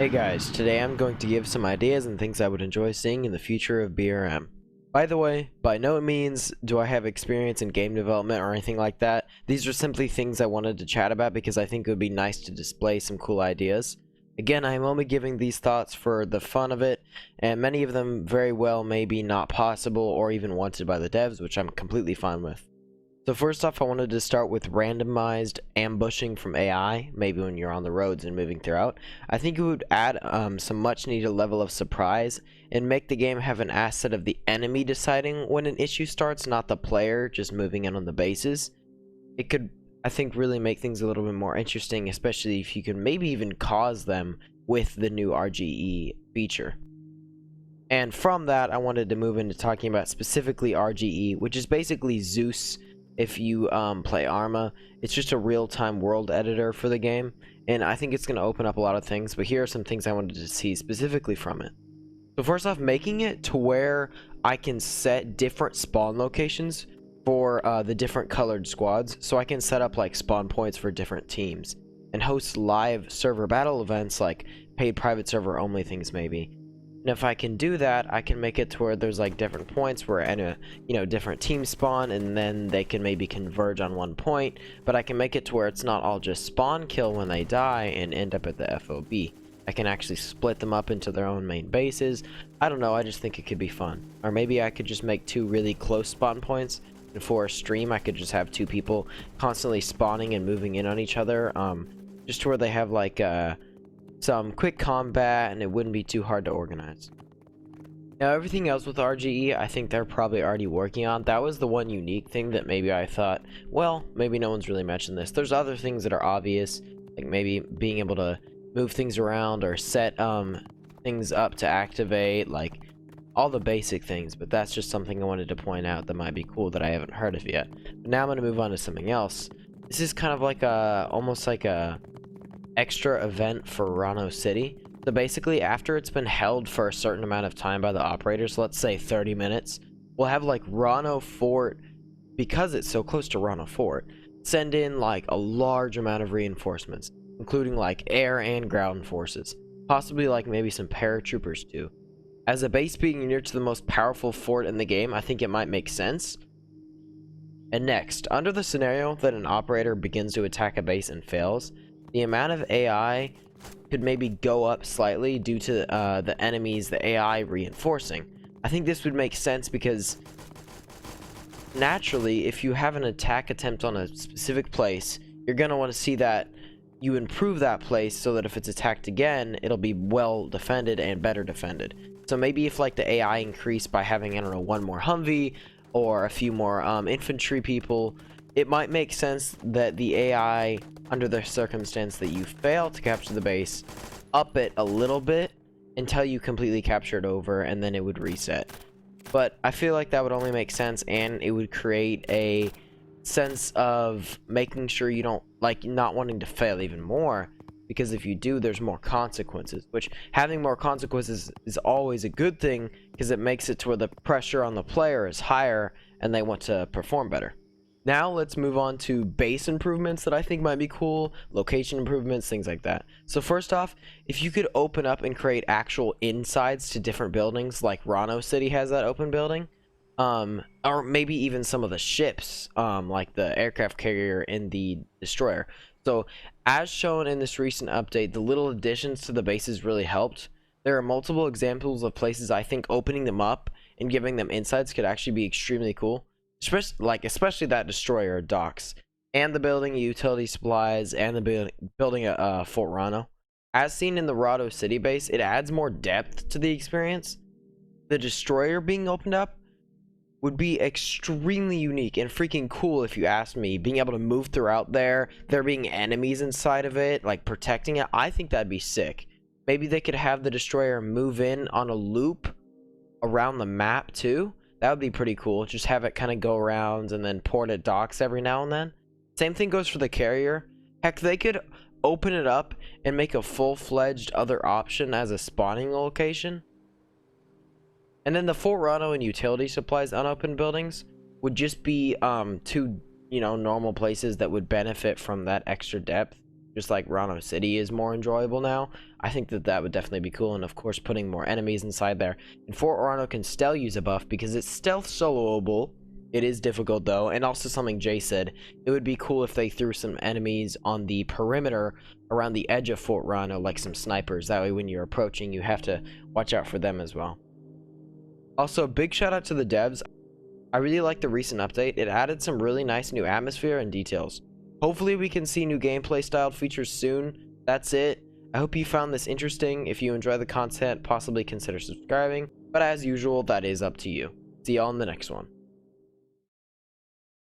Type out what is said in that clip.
Hey guys, today I'm going to give some ideas and things I would enjoy seeing in the future of BRM. By the way, by no means do I have experience in game development or anything like that. These are simply things I wanted to chat about because I think it would be nice to display some cool ideas. Again, I am only giving these thoughts for the fun of it, and many of them very well may be not possible or even wanted by the devs, which I'm completely fine with. So first off, I wanted to start with randomized ambushing from AI, maybe when you're on the roads and moving throughout. I think it would add some much needed level of surprise and make the game have an asset of the enemy deciding when an issue starts, not the player just moving in on the bases. It could, I think, really make things a little bit more interesting, especially if you can maybe even cause them with the new RGE feature. And from that, I wanted to move into talking about specifically RGE, which is basically Zeus if you play Arma. It's just a real-time world editor for the game, and I think it's going to open up a lot of things, but here are some things I wanted to see specifically from it. So first off, making it to where I can set different spawn locations for the different colored squads, so I can set up like spawn points for different teams and host live server battle events like paid private server only things maybe. And if I can do that, I can make it to where there's like different points where different teams spawn, and then they can maybe converge on one point. But I can make it to where it's not all just spawn kill when they die and end up at the FOB. I can actually split them up into their own main bases. I don't know, I just think it could be fun. Or maybe I could just make two really close spawn points, and for a stream I could just have two people constantly spawning and moving in on each other, just to where they have like some quick combat and it wouldn't be too hard to organize. Now everything else with RGE, I think they're probably already working on. That was the one unique thing that maybe I thought, well, maybe no one's really mentioned this. There's other things that are obvious, like maybe being able to move things around or set things up to activate, like all the basic things, but that's just something I wanted to point out that might be cool that I haven't heard of yet. But now I'm going to move on to something else. This is kind of like almost like a extra event for Rano City. So basically, after it's been held for a certain amount of time by the operators, let's say 30 minutes, we'll have like Rano Fort, because it's so close to Rano Fort, send in like a large amount of reinforcements, including like air and ground forces, possibly like maybe some paratroopers too. As a base being near to the most powerful fort in the game, I think it might make sense. And next, under the scenario that an operator begins to attack a base and fails, the amount of AI could maybe go up slightly due to the enemies, the AI reinforcing. I think this would make sense because naturally, if you have an attack attempt on a specific place, you're going to want to see that you improve that place so that if it's attacked again, it'll be well defended and better defended. So maybe if like the AI increased by having, I don't know, one more Humvee or a few more infantry people, it might make sense that the AI, under the circumstance that you fail to capture the base, up it a little bit until you completely capture it over, and then it would reset. But I feel like that would only make sense, and it would create a sense of making sure you don't, like, not wanting to fail even more, because if you do, there's more consequences, which having more consequences is always a good thing, because it makes it to where the pressure on the player is higher, and they want to perform better. Now let's move on to base improvements that I think might be cool, location improvements, things like that. So first off, if you could open up and create actual insides to different buildings, like Rano City has that open building, or maybe even some of the ships, like the aircraft carrier and the destroyer. So as shown in this recent update, the little additions to the bases really helped. There are multiple examples of places I think opening them up and giving them insides could actually be extremely cool. Especially that destroyer docks and the building utility supplies and the building a Fort Rano. As seen in the Rado City base, it adds more depth to the experience. The destroyer being opened up would be extremely unique and freaking cool if you ask me. Being able to move throughout there being enemies inside of it, like protecting it, I think that'd be sick. Maybe they could have the destroyer move in on a loop around the map too. That would be pretty cool. Just have it kind of go around and then port at docks every now and then. Same thing goes for the carrier. Heck, they could open it up and make a full-fledged other option as a spawning location. And then the Fort Rano and utility supplies unopened buildings would just be two, normal places that would benefit from that extra depth. just like Rano City is more enjoyable now. I think that that would definitely be cool, and of course putting more enemies inside there. And Fort Rano can still use a buff because it's stealth soloable. It is difficult though, and also something Jay said, it would be cool if they threw some enemies on the perimeter around the edge of Fort Rano, like some snipers. That way when you're approaching, you have to watch out for them as well. Also, big shout out to the devs. I really like the recent update. It added some really nice new atmosphere and details. Hopefully we can see new gameplay styled features soon. That's it. I hope you found this interesting. If you enjoy the content, possibly consider subscribing. But as usual, that is up to you. See y'all in the next one.